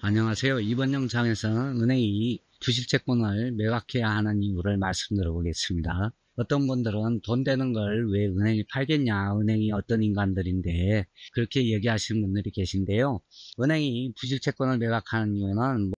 안녕하세요. 이번 영상에서는 은행이 부실채권을 매각해야 하는 이유를 말씀드려 보겠습니다. 어떤 분들은 돈 되는 걸 왜 은행이 팔겠냐, 은행이 어떤 인간들인데 그렇게 얘기하시는 분들이 계신데요. 은행이 부실채권을 매각하는 이유는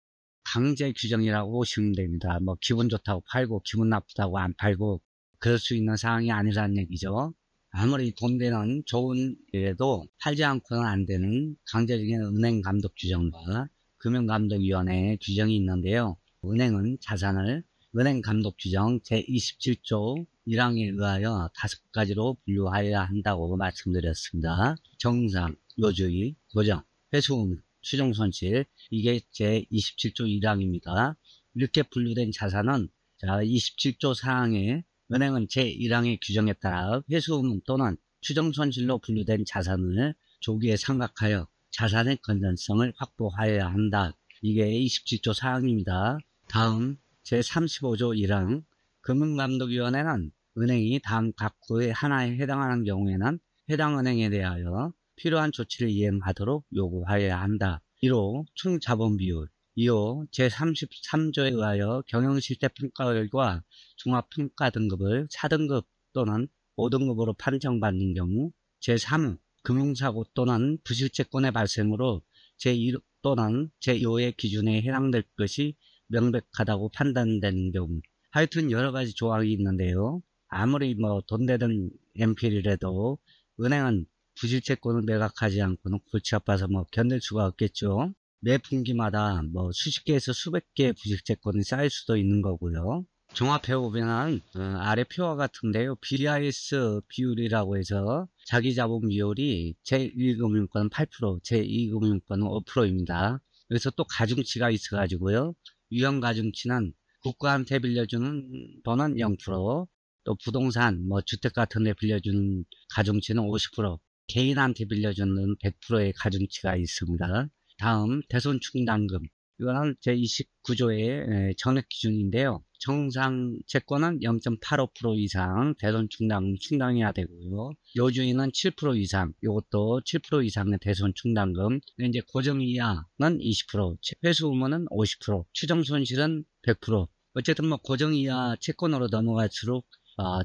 강제 규정이라고 보시면 됩니다. 기분 좋다고 팔고 기분 나쁘다고 안 팔고 그럴 수 있는 상황이 아니라는 얘기죠. 아무리 돈 되는 좋은 일에도 팔지 않고는 안 되는 강제적인 은행 감독 규정과 금융감독위원회 규정이 있는데요. 은행은 자산을 은행감독 규정 제27조 1항에 의하여 5가지로 분류하여야 한다고 말씀드렸습니다. 정상, 요주의, 고정, 회수 의무, 추정손실, 이게 제27조 1항입니다. 이렇게 분류된 자산은 27조 사항에 은행은 제1항의 규정에 따라 회수 의무 또는 추정손실로 분류된 자산을 조기에 상각하여 자산의 건전성을 확보하여야 한다. 이게 27조 사항입니다. 다음 제35조 1항 금융감독위원회는 은행이 다음 각 구의 하나에 해당하는 경우에는 해당 은행에 대하여 필요한 조치를 이행하도록 요구하여야 한다. 1호 총자본 비율, 2호 제33조에 의하여 경영실태평가 결과 종합평가 등급을 4등급 또는 5등급으로 판정받는 경우, 제3호 금융사고 또는 부실채권의 발생으로 제1 또는 제2호의 기준에 해당될 것이 명백하다고 판단되는 경우, 하여튼 여러가지 조항이 있는데요. 아무리 돈 되는 NPL이라도 은행은 부실채권을 매각하지 않고는 골치 아파서 견딜 수가 없겠죠. 매 분기마다 수십 개에서 수백 개의 부실채권이 쌓일 수도 있는 거고요. 종합해보면 아래 표와 같은데요. BIS 비율이라고 해서 자기자본 비율이 제1금융권은 8%, 제2금융권은 5%입니다. 여기서 또 가중치가 있어가지고요. 유형 가중치는 국가한테 빌려주는 돈은 0%, 또 부동산, 주택 같은 데 빌려주는 가중치는 50%, 개인한테 빌려주는 100%의 가중치가 있습니다. 다음 대손충당금, 이거는 제29조의 전액 기준인데요. 정상 채권은 0.85% 이상 대손충당 충당해야 되고요. 요주인은 7% 이상, 이것도 7% 이상의 대손충당금. 이제 고정 이하는 20%, 회수 의무는 50%, 추정 손실은 100%. 어쨌든 고정 이하 채권으로 넘어갈수록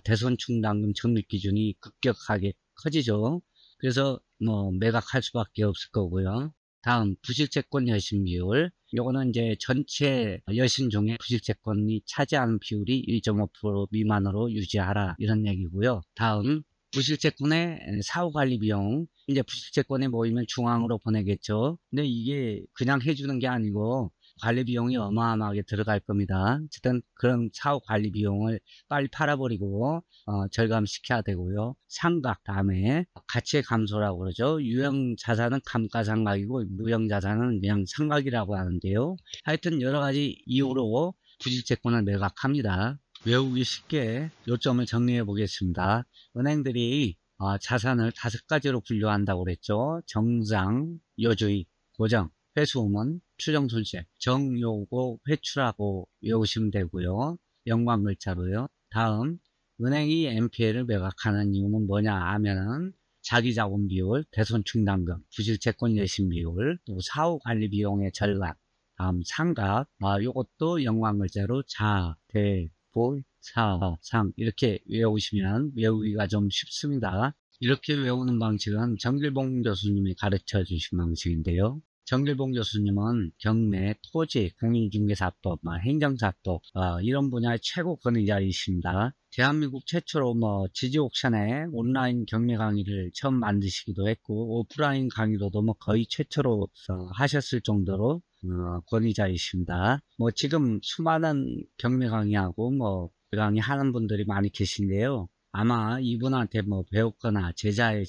대손충당금 적립 기준이 급격하게 커지죠. 그래서 매각할 수밖에 없을 거고요. 다음 부실채권 여신 비율, 요거는 이제 전체 여신 중에 부실채권이 차지하는 비율이 1.5% 미만으로 유지하라, 이런 얘기고요. 다음 부실채권의 사후관리 비용, 이제 부실채권에 모이면 중앙으로 보내겠죠. 근데 이게 그냥 해주는 게 아니고 관리 비용이 어마어마하게 들어갈 겁니다. 어쨌든 그런 사후 관리 비용을 빨리 팔아버리고 절감시켜야 되고요. 상각, 다음에 가치의 감소라고 그러죠. 유형 자산은 감가상각이고 무형 자산은 그냥 상각이라고 하는데요. 하여튼 여러 가지 이유로 부실채권을 매각합니다. 외우기 쉽게 요점을 정리해 보겠습니다. 은행들이 자산을 5가지로 분류한다고 그랬죠. 정상, 요주의, 고정, 회수음은 추정손실, 정요고 회출하고 외우시면 되고요. 연관글자로요. 다음, 은행이 NPL을 매각하는 이유는 뭐냐 하면은 자기자본 비율, 대손충당금, 부실채권 여신 비율, 또 사후관리 비용의 절감, 다음 상각, 요것도 연관글자로 자, 대, 보, 사, 상, 이렇게 외우시면 외우기가 좀 쉽습니다. 이렇게 외우는 방식은 정길봉 교수님이 가르쳐 주신 방식인데요. 정길봉 교수님은 경매, 토지, 공인중개사법, 행정사법 이런 분야의 최고 권위자이십니다. 대한민국 최초로 지지옥션에 온라인 경매 강의를 처음 만드시기도 했고 오프라인 강의로도 거의 최초로 하셨을 정도로 권위자이십니다. 지금 수많은 경매 강의하고 강의 하는 분들이 많이 계신데요. 아마 이분한테 배웠거나 제자의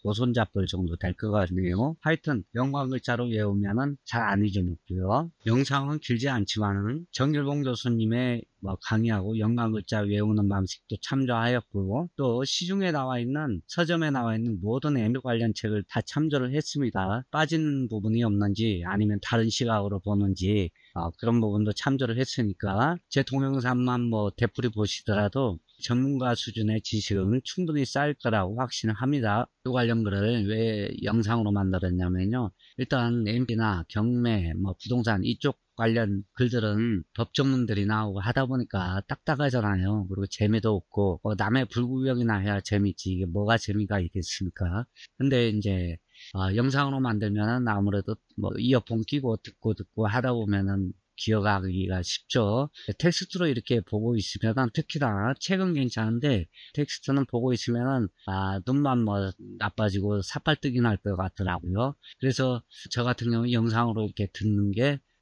고손잡을 정도 될 것 같네요. 하여튼 연관글자로 외우면은 잘 안 잊어먹고요. 영상은 길지 않지만은 정길봉 교수님의 강의하고 연관글자 외우는 방식도 참조하였고 또 시중에 나와 있는 서점에 나와 있는 모든 애매 관련 책을 다 참조를 했습니다. 빠진 부분이 없는지 아니면 다른 시각으로 보는지 그런 부분도 참조를 했으니까 제 동영상만 되풀이 보시더라도 전문가 수준의 지식은 충분히 쌓일 거라고 확신을 합니다. 이 관련 글을 왜 영상으로 만들었냐면요. 일단 MP나 경매, 부동산 이쪽 관련 글들은 법 전문들이 나오고 하다 보니까 딱딱하잖아요. 그리고 재미도 없고 남의 불구경이나 해야 재밌지 이게 뭐가 재미가 있겠습니까? 근데 이제 영상으로 만들면은 아무래도 이어폰 끼고 듣고 하다 보면은 기억하기가 쉽죠. 텍스트로 이렇게 보고 있으면 특히나 책은 괜찮은데 텍스트는 보고 있으면은 눈만 나빠지고 사팔뜨기 날 것 같더라고요. 그래서 저 같은 경우 영상으로 이렇게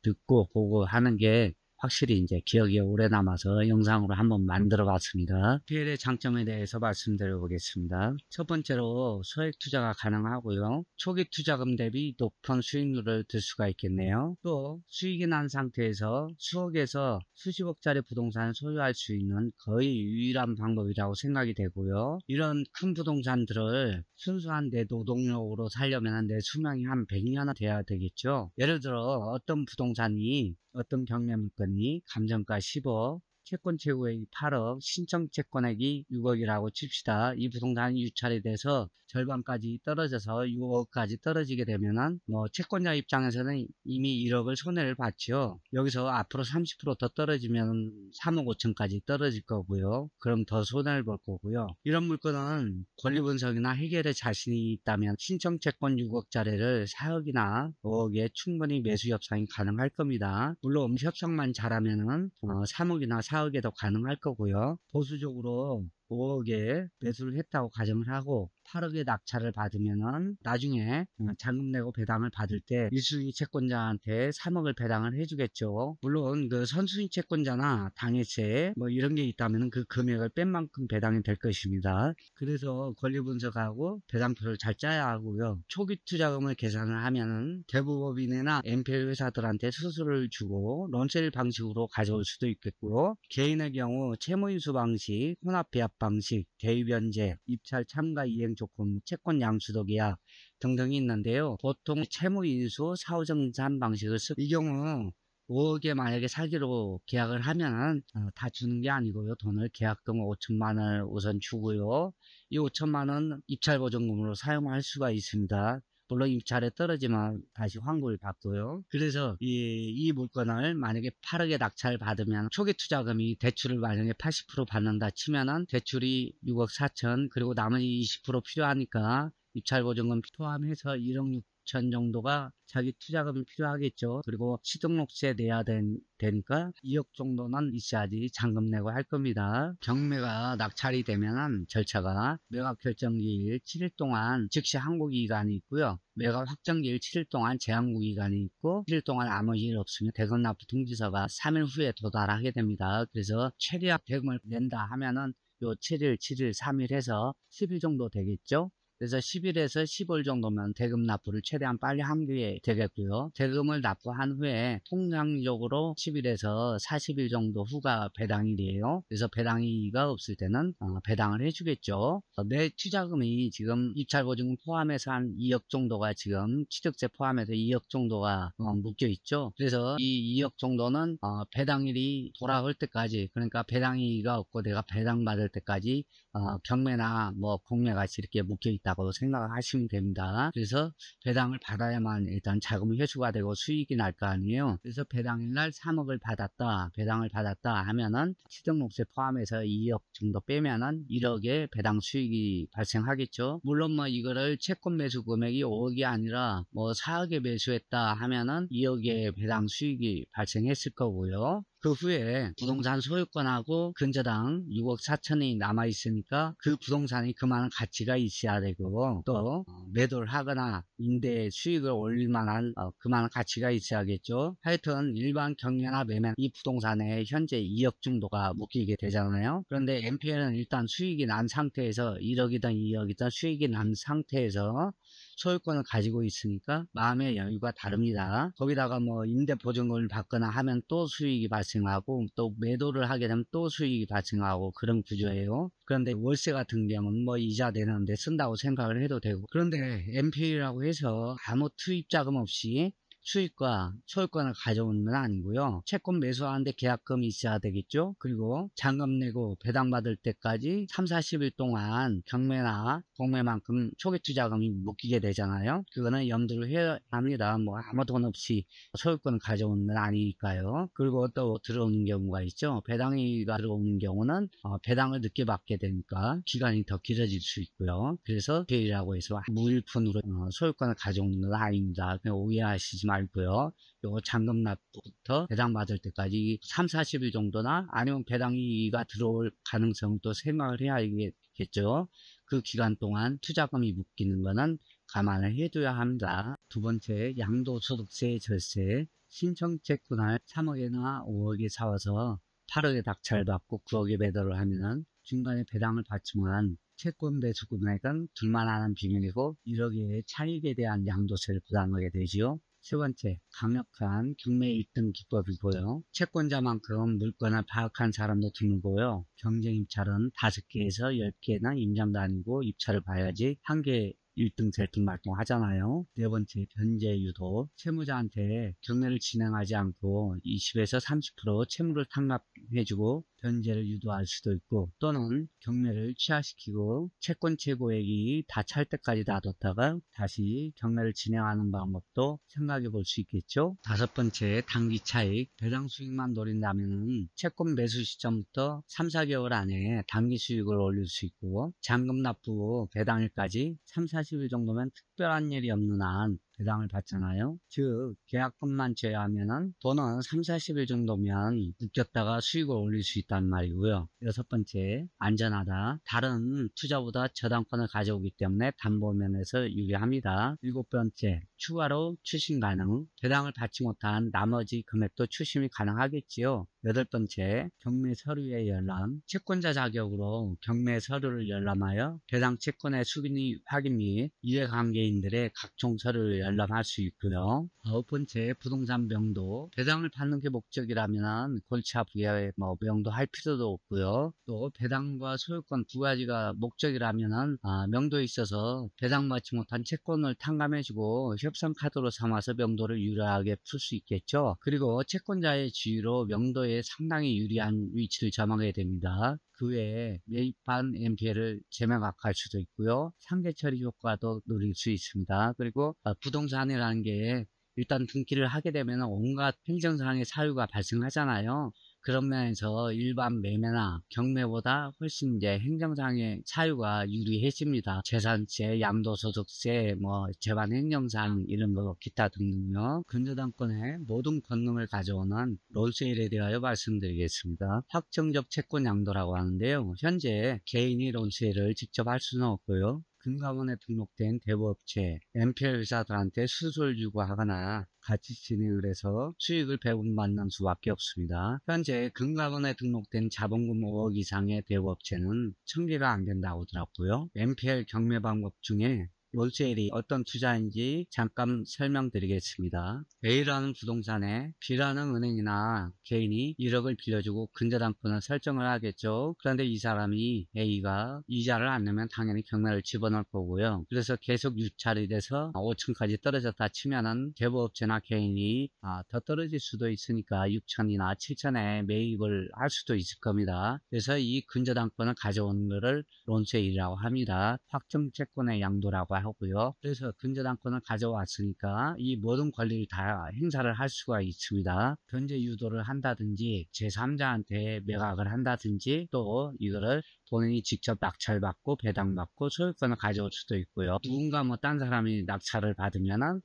듣고 보고 하는 게 확실히 이제 기억이 오래 남아서 영상으로 한번 만들어 봤습니다. PL의 장점에 대해서 말씀드려 보겠습니다. 첫 번째로 소액 투자가 가능하고요. 초기 투자금 대비 높은 수익률을 들 수가 있겠네요. 또 수익이 난 상태에서 수억에서 수십억짜리 부동산을 소유할 수 있는 거의 유일한 방법이라고 생각이 되고요. 이런 큰 부동산들을 순수한 내 노동력으로 살려면 내 수명이 한 100년은 돼야 되겠죠. 예를 들어 어떤 부동산이 어떤 경매 물건이 감정가 10억, 채권 최고액이 8억, 신청 채권액이 6억이라고 칩시다. 이 부동산이 유찰이 돼서 절반까지 떨어져서 6억까지 떨어지게 되면은 채권자 입장에서는 이미 1억을 손해를 봤죠. 여기서 앞으로 30% 더 떨어지면 3억 5천까지 떨어질 거고요. 그럼 더 손해를 볼 거고요. 이런 물건은 권리 분석이나 해결에 자신이 있다면 신청 채권 6억짜리를 4억이나 5억에 충분히 매수 협상이 가능할 겁니다. 물론 협상만 잘하면은 3억이나 4억에도 가능할 거고요. 보수적으로 5억에 매수를 했다고 가정을 하고 8억의 낙찰을 받으면은 나중에 잔금 내고 배당을 받을 때 1순위 채권자한테 3억을 배당을 해주겠죠. 물론 그 선순위 채권자나 당해세 이런 게 있다면 그 금액을 뺀 만큼 배당이 될 것입니다. 그래서 권리 분석하고 배당표를 잘 짜야 하고요. 초기 투자금을 계산을 하면은 대부업인이나 NPL 회사들한테 수수료를 주고 런셀 방식으로 가져올 수도 있겠고요. 개인의 경우 채무인수 방식, 혼합배합 방식, 대위변제, 입찰 참가 이행 조건, 채권 양수도 계약 등등이 있는데요. 보통 채무인수, 사후정산 방식을 쓰고 이 경우 5억에 만약에 사기로 계약을 하면은 다 주는 게 아니고요. 돈을 계약금 5천만 원을 우선 주고요. 이 5천만 원 입찰 보증금으로 사용할 수가 있습니다. 물론 입찰에 떨어지면 다시 환급을 받고요. 그래서 이 물건을 만약에 8억에 낙찰 받으면 초기 투자금이 대출을 만약에 80% 받는다 치면은 대출이 6억 4천 그리고 나머지 20% 필요하니까 입찰 보증금 포함해서 1억 6천 정도가 자기 투자금이 필요하겠죠. 그리고 취등록세 내야 되니까 2억 정도는 있어야지 잔금 내고 할 겁니다. 경매가 낙찰이 되면은 절차가 매각 결정기일 7일 동안 즉시 항고 기간이 있고요. 매각 확정기일 7일 동안 재항고 기간이 있고 7일 동안 아무 일 없으면 대금 납부 통지서가 3일 후에 도달하게 됩니다. 그래서 최대한 대금을 낸다 하면은 요 7일, 7일, 3일 해서 10일 정도 되겠죠. 그래서 10일에서 15일 정도면 대금 납부를 최대한 빨리 하게 되겠고요. 대금을 납부한 후에 통상적으로 10일에서 40일 정도 후가 배당일이에요. 그래서 배당이가 없을 때는 배당을 해주겠죠. 내 투자금이 지금 입찰보증금 포함해서 한 2억 정도가 지금 취득세 포함해서 2억 정도가 묶여 있죠. 그래서 이 2억 정도는 배당일이 돌아올 때까지 그러니까 배당이가 없고 내가 배당받을 때까지 경매나 공매같이 이렇게 묶여 있다고 생각하시면 됩니다. 그래서 배당을 받아야만 일단 자금 회수가 되고 수익이 날 거 아니에요. 그래서 배당일 날 3억을 받았다, 배당을 받았다 하면은 취등록세 포함해서 2억 정도 빼면은 1억의 배당 수익이 발생하겠죠. 물론 이거를 채권 매수 금액이 5억이 아니라 4억에 매수했다 하면은 2억의 배당 수익이 발생했을 거고요. 그 후에 부동산 소유권하고 근저당 6억 4천이 남아있으니까 그 부동산이 그만한 가치가 있어야 되고 또 매도를 하거나 임대 수익을 올릴 만한 그만한 가치가 있어야겠죠. 하여튼 일반 경매나 매매 이 부동산에 현재 2억 정도가 묶이게 되잖아요. 그런데 NPL은 일단 수익이 난 상태에서 1억이든 2억이든 수익이 난 상태에서 소유권을 가지고 있으니까 마음의 여유가 다릅니다. 거기다가 임대 보증금을 받거나 하면 또 수익이 발생하고 또 매도를 하게 되면 또 수익이 발생하고 그런 구조예요. 그런데 월세 같은 경우는 이자 내는데 쓴다고 생각을 해도 되고 그런데 NPL이라고 해서 아무 투입 자금 없이 수익과 소유권을 가져오는 건 아니고요. 채권 매수하는데 계약금이 있어야 되겠죠. 그리고 잔금 내고 배당받을 때까지 3, 40일 동안 경매나 공매만큼 초기 투자금이 묶이게 되잖아요. 그거는 염두를 해야 합니다. 뭐 아무 돈 없이 소유권을 가져오는 건 아니니까요. 그리고 또 들어오는 경우가 있죠. 배당이가 들어오는 경우는 배당을 늦게 받게 되니까 기간이 더 길어질 수 있고요. 그래서 대이라고 해서 무일푼으로 소유권을 가져오는 건 아닙니다. 그냥 오해하시지 말고요. 요거 잔금 납부부터 배당 받을 때까지 3, 40일 정도나 아니면 배당이가 들어올 가능성도 생각을 해야겠죠. 그 기간 동안 투자금이 묶이는 거는 감안을 해둬야 합니다. 두 번째, 양도소득세 절세. 신청채권을 3억이나 5억에 사와서 8억에 낙찰받고 9억에 매도를 하면 중간에 배당을 받지만 채권 매수 금액은 둘만하는 비밀이고 1억의 차익에 대한 양도세를 부담하게 되지요. 세 번째, 강력한 경매 1등 기법이고요. 채권자만큼 물건을 파악한 사람도 드물고요. 경쟁 입찰은 5개에서 10개나 임장도 아니고 입찰을 봐야지 한 개 1등 셀팅 발동하잖아요. 네 번째, 변제 유도. 채무자한테 경매를 진행하지 않고 20에서 30% 채무를 탕납해주고 변제를 유도할 수도 있고, 또는 경매를 취하시키고 채권 최고액이 다 찰 때까지 놔뒀다가 다시 경매를 진행하는 방법도 생각해 볼 수 있겠죠. 다섯 번째, 단기 차익. 배당 수익만 노린다면 채권 매수 시점부터 3, 4개월 안에 단기 수익을 올릴 수 있고, 잔금 납부 배당일까지 3, 40일 정도면 특별한 일이 없는 한 배당을 받잖아요. 즉 계약금만 제외하면은 돈은 3, 40일 정도면 묶였다가 수익을 올릴 수 있다는 말이고요. 여섯 번째, 안전하다. 다른 투자보다 저당권을 가져오기 때문에 담보면에서 유리합니다. 일곱 번째, 추가로 추심 가능. 배당을 받지 못한 나머지 금액도 추심이 가능하겠지요. 여덟 번째, 경매 서류의 열람. 채권자 자격으로 경매 서류를 열람하여 배당 채권의 수익 확인 및 이해관계인들의 각종 서류를 열람할 수 있고요. 아홉 번째, 부동산 명도. 배당을 받는 게 목적이라면 골치 아프게 명도할 필요도 없고요. 또 배당과 소유권 두 가지가 목적이라면 명도에 있어서 배당받지 못한 채권을 탕감해주고 협상 카드로 삼아서 명도를 유리하게 풀 수 있겠죠. 그리고 채권자의 지위로 명도에 상당히 유리한 위치를 점하게 됩니다. 그 외에 매입한 NPL을 제명각할 수도 있고요. 상계 처리 효과도 누릴 수 있습니다. 그리고 부동산이라는 게 일단 등기를 하게 되면 온갖 행정상의 사유가 발생하잖아요. 그런 면에서 일반 매매나 경매보다 훨씬 이제 행정상의 사유가 유리해집니다. 재산세, 양도소득세, 재반 행정상 이런 거 기타 등등요. 근저당권의 모든 권능을 가져오는 롤세일에 대하여 말씀드리겠습니다. 확정적 채권 양도라고 하는데요. 현재 개인이 롤세일을 직접 할 수는 없고요. 금감원에 등록된 대부업체, NPL 회사들한테 수수료를 주고 하거나 같이 진행을 해서 수익을 배분받는 수밖에 없습니다. 현재 금감원에 등록된 자본금 5억 이상의 대부업체는 1000개가 안 된다고 하더라고요. NPL 경매 방법 중에 롤세일이 어떤 투자인지 잠깐 설명드리겠습니다. A라는 부동산에 B라는 은행이나 개인이 1억을 빌려주고 근저당권을 설정을 하겠죠. 그런데 이 사람이 A가 이자를 안 내면 당연히 경매를 집어넣을 거고요. 그래서 계속 유찰이 돼서 5층까지 떨어졌다 치면은 대부업체나 개인이 더 떨어질 수도 있으니까 6천이나 7천에 매입을 할 수도 있을 겁니다. 그래서 이 근저당권을 가져오는 것을 롤세일이라고 합니다. 확정채권의 양도라고 하고요. 그래서 근저당권을 가져왔으니까 이 모든 권리를 다 행사를 할 수가 있습니다. 변제 유도를 한다든지 제3자한테 매각을 한다든지 또 이거를 본인이 직접 낙찰받고 배당받고 소유권을 가져올 수도 있고요. 누군가 딴 사람이 낙찰을 받으면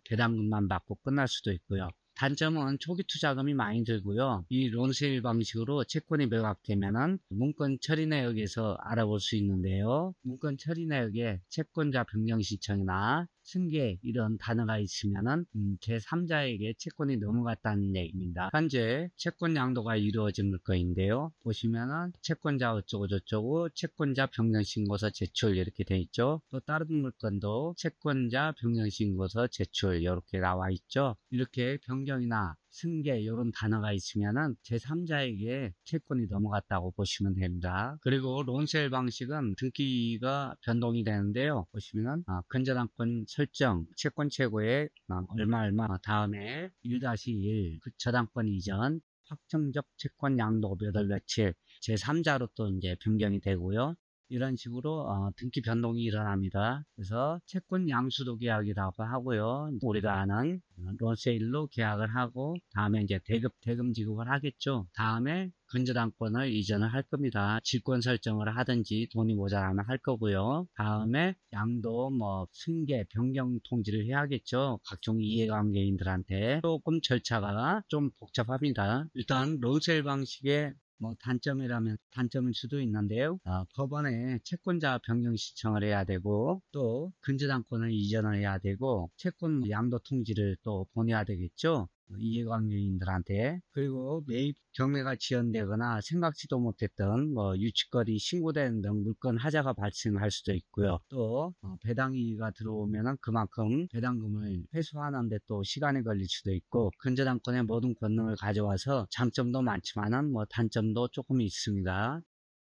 배당금만 받고 끝날 수도 있고요. 단점은 초기 투자금이 많이 들고요. 이 롤세일 방식으로 채권이 매각되면은 문건 처리 내역에서 알아볼 수 있는데요. 문건 처리 내역에 채권자 변경 신청이나 승계 이런 단어가 있으면은 제3자에게 채권이 넘어갔다는 얘기입니다. 현재 채권 양도가 이루어진 물건인데요. 보시면은 채권자 어쩌고 저쩌고 채권자 변경신고서 제출 이렇게 돼 있죠. 또 다른 물건도 채권자 변경신고서 제출 이렇게 나와 있죠. 이렇게 변경이나 승계 이런 단어가 있으면은 제3자에게 채권이 넘어갔다고 보시면 됩니다. 그리고 론세일 방식은 등기가 변동이 되는데요. 보시면은 근저당권 설정 채권 최고의 얼마 다음에 1-1 저당권 이전 확정적 채권 양도 몇 월 며칠 제3자로 또 이제 변경이 되고요. 이런 식으로 등기 변동이 일어납니다. 그래서 채권 양수도 계약이라고 하고요. 우리가 아는 론세일로 계약을 하고 다음에 이제 대금 지급을 하겠죠. 다음에 근저당권을 이전을 할 겁니다. 질권 설정을 하든지 돈이 모자라면 할 거고요. 다음에 양도 승계 변경 통지를 해야겠죠. 각종 이해관계인들한테. 조금 절차가 좀 복잡합니다. 일단 론세일 방식의 단점일 수도 있는데요. 법원에 채권자 변경 신청을 해야 되고, 또 근저당권을 이전을 해야 되고, 채권 양도 통지를 또 보내야 되겠죠. 이해관계인들한테. 그리고 매입 경매가 지연되거나 생각지도 못했던 유치거리 신고된 등 물건 하자가 발생할 수도 있고요. 또 배당이익가 들어오면 그만큼 배당금을 회수하는데 또 시간이 걸릴 수도 있고, 근저당권의 모든 권능을 가져와서 장점도 많지만은 단점도 조금 있습니다.